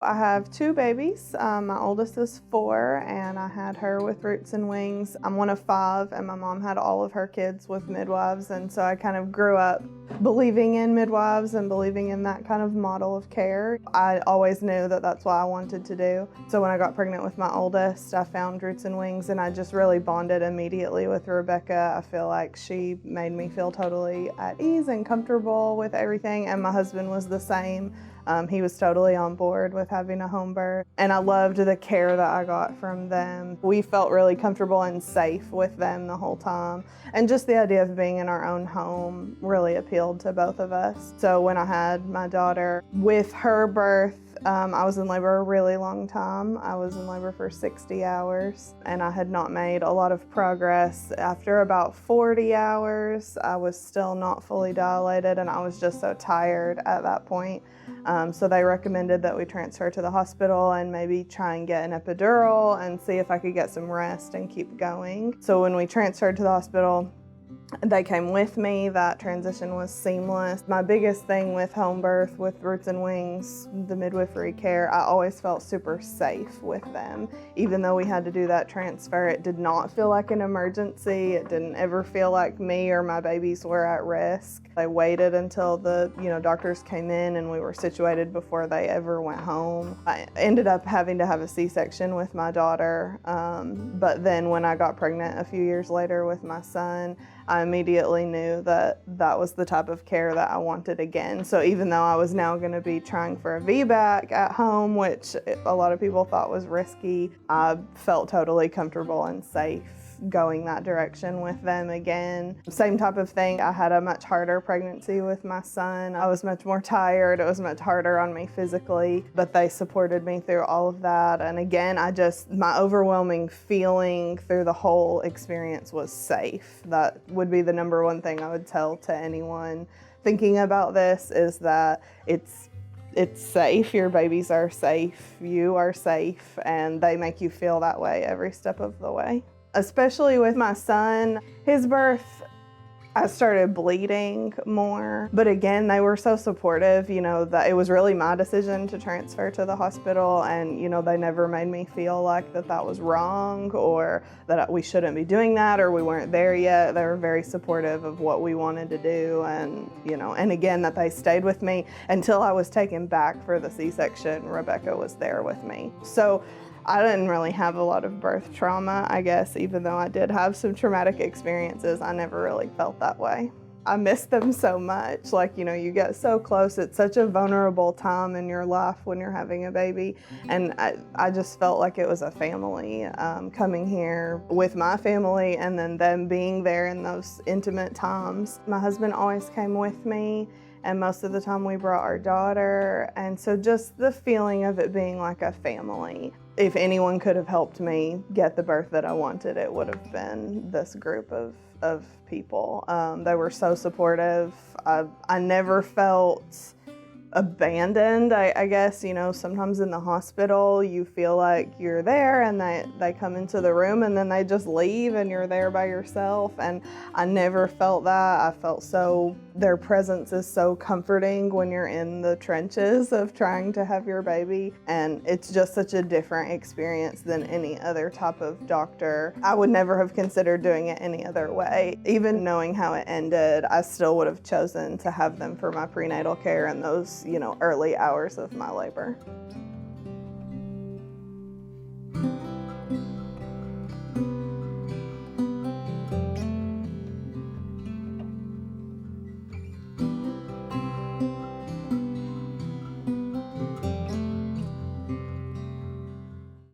I have two babies. My oldest is 4, and I had her with Roots and Wings. I'm one of 5, and my mom had all of her kids with midwives, and so I kind of grew up believing in midwives and believing in that kind of model of care. I always knew that that's what I wanted to do. So when I got pregnant with my oldest, I found Roots and Wings, and I just really bonded immediately with Rebecca. I feel like she made me feel totally at ease and comfortable with everything, and my husband was the same. He was totally on board with having a home birth, and I loved the care that I got from them. We felt really comfortable and safe with them the whole time, and just the idea of being in our own home really appealed to both of us. So when I had my daughter, with her birth, I was in labor a really long time. I was in labor for 60 hours, and I had not made a lot of progress. After about 40 hours, I was still not fully dilated, and I was just so tired at that point. So they recommended that we transfer to the hospital and maybe try and get an epidural and see if I could get some rest and keep going. So when we transferred to the hospital, they came with me. That transition was seamless. My biggest thing with home birth, with Roots and Wings, the midwifery care, I always felt super safe with them. Even though we had to do that transfer, it did not feel like an emergency. It didn't ever feel like me or my babies were at risk. They waited until the doctors came in and we were situated before they ever went home. I ended up having to have a C-section with my daughter, but then when I got pregnant a few years later with my son, I immediately knew that that was the type of care that I wanted again. So even though I was now going to be trying for a VBAC at home, which a lot of people thought was risky, I felt totally comfortable and safe going that direction with them again. Same type of thing. I had a much harder pregnancy with my son. I was much more tired. It was much harder on me physically, but they supported me through all of that. And again, my overwhelming feeling through the whole experience was safe. That would be the number one thing I would tell to anyone thinking about this, is that it's safe. Your babies are safe. You are safe, and they make you feel that way every step of the way. Especially with my son, his birth, I started bleeding more. But again, they were so supportive, that it was really my decision to transfer to the hospital, and, they never made me feel like that was wrong or that we shouldn't be doing that or we weren't there yet. They were very supportive of what we wanted to do, and, and again, that they stayed with me until I was taken back for the C-section. Rebecca was there with me. So I didn't really have a lot of birth trauma, I guess. Even though I did have some traumatic experiences, I never really felt that way. I miss them so much. You get so close. It's such a vulnerable time in your life when you're having a baby. And I just felt like it was a family, coming here with my family and then them being there in those intimate times. My husband always came with me, and most of the time we brought our daughter. And so just the feeling of it being like a family. If anyone could have helped me get the birth that I wanted, it would have been this group of people. They were so supportive. I never felt abandoned, I guess. Sometimes in the hospital you feel like you're there and they come into the room and then they just leave and you're there by yourself, and I never felt that. I felt their presence is so comforting when you're in the trenches of trying to have your baby, and it's just such a different experience than any other type of doctor. I would never have considered doing it any other way. Even knowing how it ended, I still would have chosen to have them for my prenatal care and those early hours of my labor.